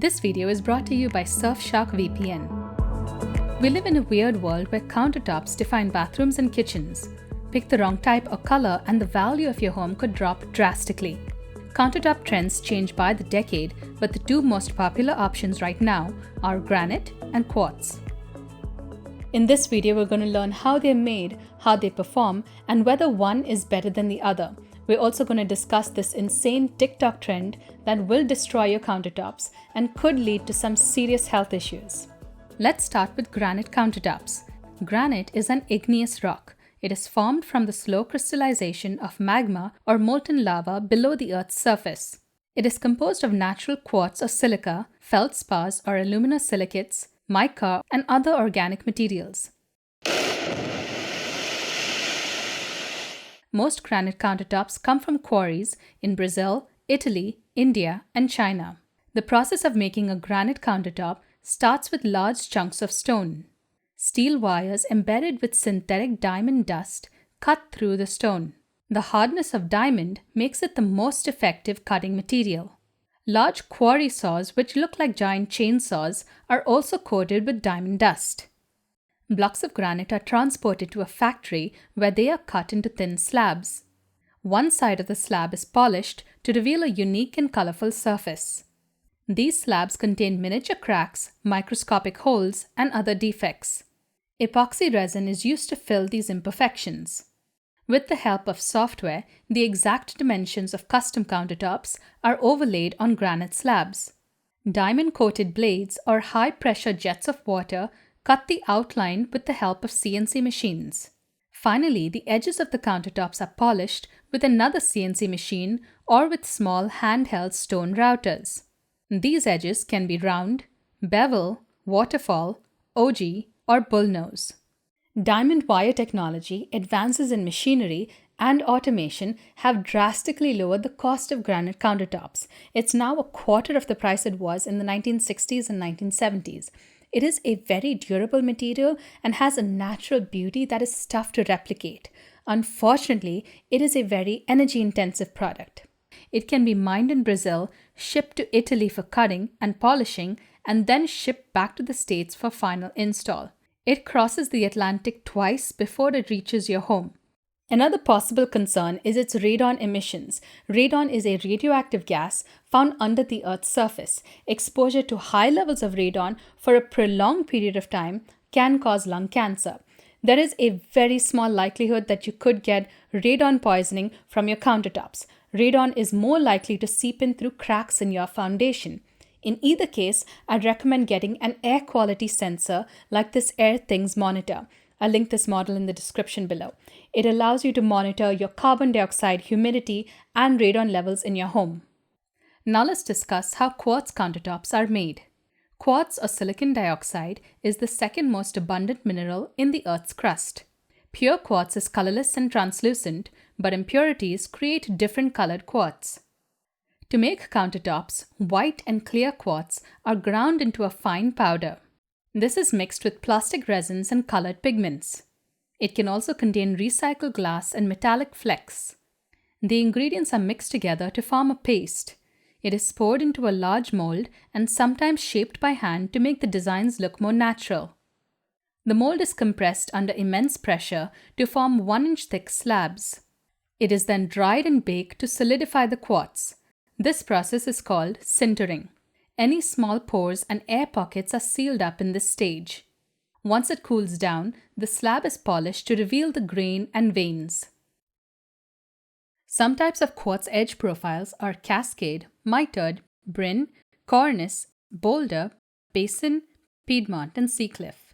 This video is brought to you by Surfshark VPN. We live in a weird world where countertops define bathrooms and kitchens. Pick the wrong type or color and the value of your home could drop drastically. Countertop trends change by the decade, but the two most popular options right now are granite and quartz. In this video, we're going to learn how they're made, how they perform, and whether one is better than the other. We're also going to discuss this insane TikTok trend that will destroy your countertops and could lead to some serious health issues. Let's start with granite countertops. Granite is an igneous rock. It is formed from the slow crystallization of magma or molten lava below the Earth's surface. It is composed of natural quartz or silica, feldspars or aluminosilicates, mica, and other organic materials. Most granite countertops come from quarries in Brazil, Italy, India, and China. The process of making a granite countertop starts with large chunks of stone. Steel wires embedded with synthetic diamond dust cut through the stone. The hardness of diamond makes it the most effective cutting material. Large quarry saws, which look like giant chainsaws, are also coated with diamond dust. Blocks of granite are transported to a factory where they are cut into thin slabs. One side of the slab is polished to reveal a unique and colorful surface. These slabs contain miniature cracks, microscopic holes, and other defects. Epoxy resin is used to fill these imperfections. With the help of software, the exact dimensions of custom countertops are overlaid on granite slabs. Diamond-coated blades or high-pressure jets of water cut the outline with the help of CNC machines. Finally, the edges of the countertops are polished with another CNC machine or with small handheld stone routers. These edges can be round, bevel, waterfall, ogee, or bullnose. Diamond wire technology, advances in machinery, and automation have drastically lowered the cost of granite countertops. It's now a quarter of the price it was in the 1960s and 1970s. It is a very durable material and has a natural beauty that is tough to replicate. Unfortunately, it is a very energy-intensive product. It can be mined in Brazil, shipped to Italy for cutting and polishing, and then shipped back to the States for final install. It crosses the Atlantic twice before it reaches your home. Another possible concern is its radon emissions. Radon is a radioactive gas found under the Earth's surface. Exposure to high levels of radon for a prolonged period of time can cause lung cancer. There is a very small likelihood that you could get radon poisoning from your countertops. Radon is more likely to seep in through cracks in your foundation. In either case, I'd recommend getting an air quality sensor like this AirThings monitor. I'll link this model in the description below. It allows you to monitor your carbon dioxide, humidity, and radon levels in your home. Now let's discuss how quartz countertops are made. Quartz or silicon dioxide is the second most abundant mineral in the Earth's crust. Pure quartz is colorless and translucent, but impurities create different colored quartz. To make countertops, white and clear quartz are ground into a fine powder. This is mixed with plastic resins and colored pigments. It can also contain recycled glass and metallic flecks. The ingredients are mixed together to form a paste. It is poured into a large mold and sometimes shaped by hand to make the designs look more natural. The mold is compressed under immense pressure to form 1-inch thick slabs. It is then dried and baked to solidify the quartz. This process is called sintering. Any small pores and air pockets are sealed up in this stage. Once it cools down, the slab is polished to reveal the grain and veins. Some types of quartz edge profiles are Cascade, Mitered, Bryn, Cornice, Boulder, Basin, Piedmont, and Seacliff.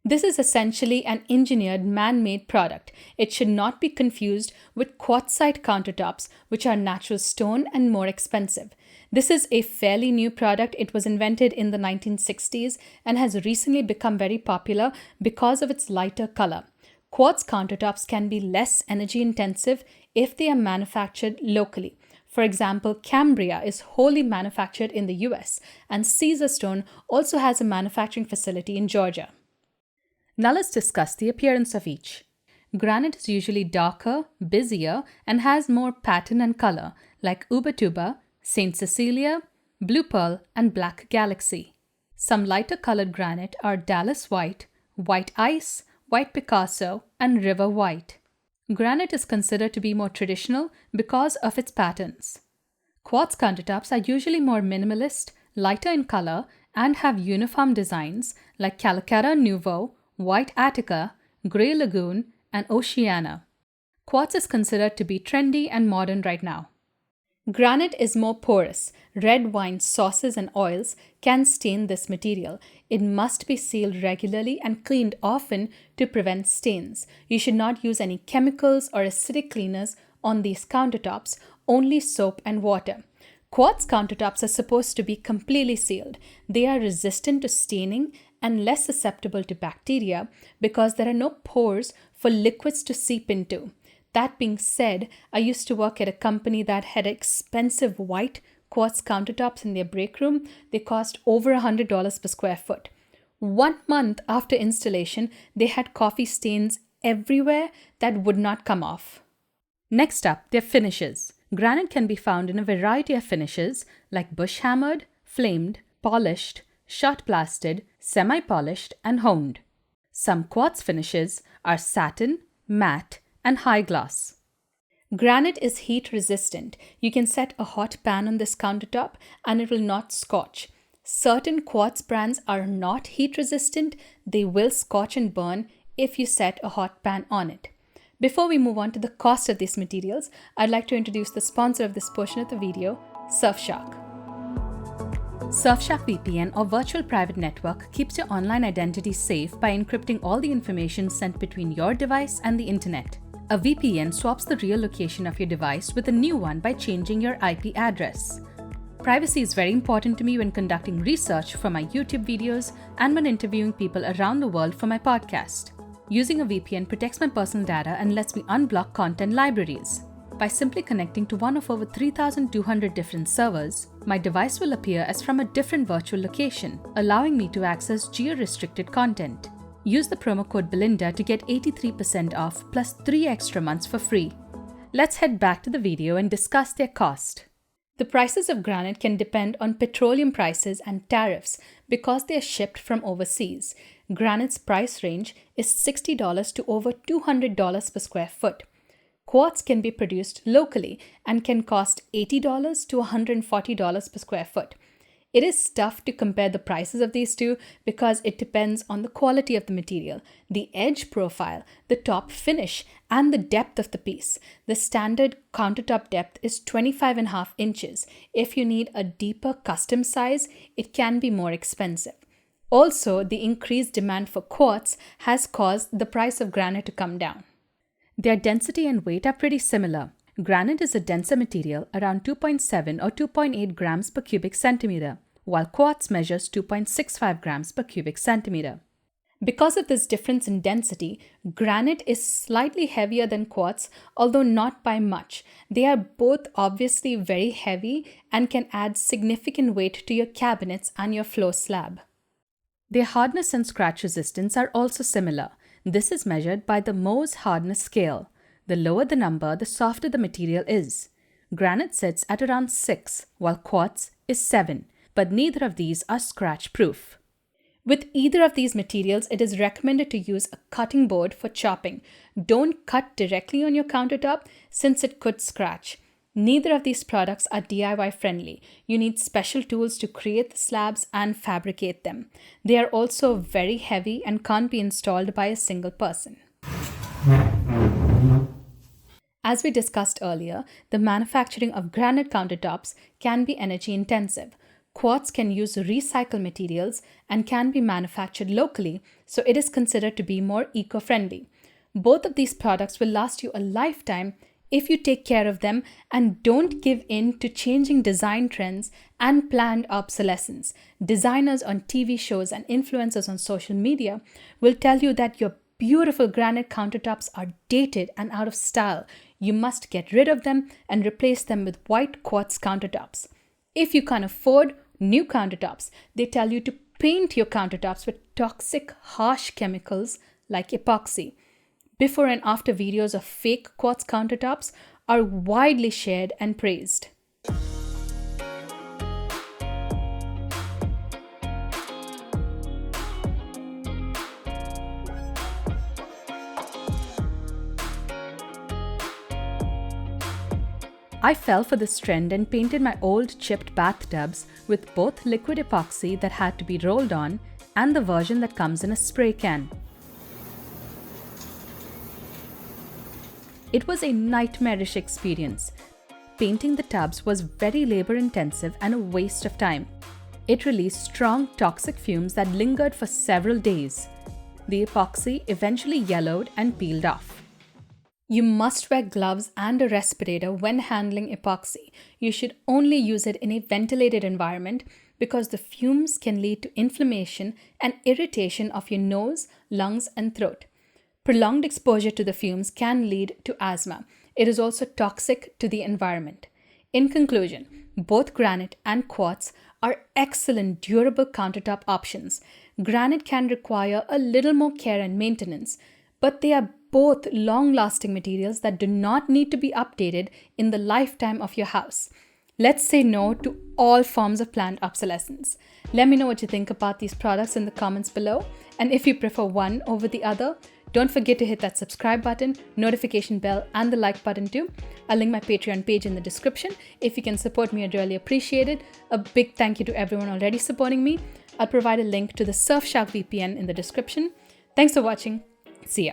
This is essentially an engineered man-made product. It should not be confused with quartzite countertops, which are natural stone and more expensive. This is a fairly new product. It was invented in the 1960s and has recently become very popular because of its lighter color. Quartz countertops can be less energy intensive if they are manufactured locally. For example, Cambria is wholly manufactured in the US, and Caesarstone also has a manufacturing facility in Georgia. Now let's discuss the appearance of each. Granite is usually darker, busier, and has more pattern and color, like Ubatuba, St. Cecilia, blue pearl, and black galaxy. Some lighter colored granite are Dallas white, white ice, white Picasso, and river white. Granite is considered to be more traditional because of its patterns. Quartz countertops are usually more minimalist, lighter in color, and have uniform designs like Calacara Nuevo, White Attica, Grey Lagoon, and Oceana. Quartz is considered to be trendy and modern right now. Granite is more porous. Red wine sauces and oils can stain this material. It must be sealed regularly and cleaned often to prevent stains. You should not use any chemicals or acidic cleaners on these countertops, only soap and water. Quartz countertops are supposed to be completely sealed. They are resistant to staining and less susceptible to bacteria because there are no pores for liquids to seep into. That being said, I used to work at a company that had expensive white quartz countertops in their break room. They cost over $100 per square foot. 1 month after installation, they had coffee stains everywhere that would not come off. Next up, their finishes. Granite can be found in a variety of finishes like bush hammered, flamed, polished, shot blasted, semi-polished, and honed. Some quartz finishes are satin, matte, and high gloss. Granite is heat resistant. You can set a hot pan on this countertop and it will not scorch. Certain quartz brands are not heat resistant. They will scorch and burn if you set a hot pan on it. Before we move on to the cost of these materials, I'd like to introduce the sponsor of this portion of the video, Surfshark. Surfshark VPN or Virtual Private Network keeps your online identity safe by encrypting all the information sent between your device and the internet. A VPN swaps the real location of your device with a new one by changing your IP address. Privacy is very important to me when conducting research for my YouTube videos and when interviewing people around the world for my podcast. Using a VPN protects my personal data and lets me unblock content libraries. By simply connecting to one of over 3,200 different servers, my device will appear as from a different virtual location, allowing me to access geo-restricted content. Use the promo code Belinda to get 83% off plus 3 extra months for free. Let's head back to the video and discuss their cost. The prices of granite can depend on petroleum prices and tariffs because they are shipped from overseas. Granite's price range is $60 to over $200 per square foot. Quartz can be produced locally and can cost $80 to $140 per square foot. It is tough to compare the prices of these two because it depends on the quality of the material, the edge profile, the top finish, and the depth of the piece. The standard countertop depth is 25.5 inches. If you need a deeper custom size, it can be more expensive. Also, the increased demand for quartz has caused the price of granite to come down. Their density and weight are pretty similar. Granite is a denser material, around 2.7 or 2.8 grams per cubic centimeter, while quartz measures 2.65 grams per cubic centimeter. Because of this difference in density, granite is slightly heavier than quartz, although not by much. They are both obviously very heavy and can add significant weight to your cabinets and your floor slab. Their hardness and scratch resistance are also similar. This is measured by the Mohs hardness scale. The lower the number, the softer the material is. Granite sits at around 6, while quartz is 7, but neither of these are scratch-proof. With either of these materials, it is recommended to use a cutting board for chopping. Don't cut directly on your countertop since it could scratch. Neither of these products are DIY friendly. You need special tools to create the slabs and fabricate them. They are also very heavy and can't be installed by a single person. As we discussed earlier, the manufacturing of granite countertops can be energy intensive. Quartz can use recycled materials and can be manufactured locally, so it is considered to be more eco-friendly. Both of these products will last you a lifetime if you take care of them and don't give in to changing design trends and planned obsolescence. Designers on TV shows and influencers on social media will tell you that your beautiful granite countertops are dated and out of style. You must get rid of them and replace them with white quartz countertops. If you can't afford new countertops, they tell you to paint your countertops with toxic, harsh chemicals like epoxy. Before and after videos of fake quartz countertops are widely shared and praised. I fell for this trend and painted my old chipped bathtubs with both liquid epoxy that had to be rolled on and the version that comes in a spray can. It was a nightmarish experience. Painting the tubs was very labor-intensive and a waste of time. It released strong toxic fumes that lingered for several days. The epoxy eventually yellowed and peeled off. You must wear gloves and a respirator when handling epoxy. You should only use it in a ventilated environment because the fumes can lead to inflammation and irritation of your nose, lungs, and throat. Prolonged exposure to the fumes can lead to asthma. It is also toxic to the environment. In conclusion, both granite and quartz are excellent durable countertop options. Granite can require a little more care and maintenance, but they are both long-lasting materials that do not need to be updated in the lifetime of your house. Let's say no to all forms of planned obsolescence. Let me know what you think about these products in the comments below, and if you prefer one over the other, don't forget to hit that subscribe button, notification bell, and the like button too. I'll link my Patreon page in the description. If you can support me, I'd really appreciate it. A big thank you to everyone already supporting me. I'll provide a link to the Surfshark VPN in the description. Thanks for watching. See ya.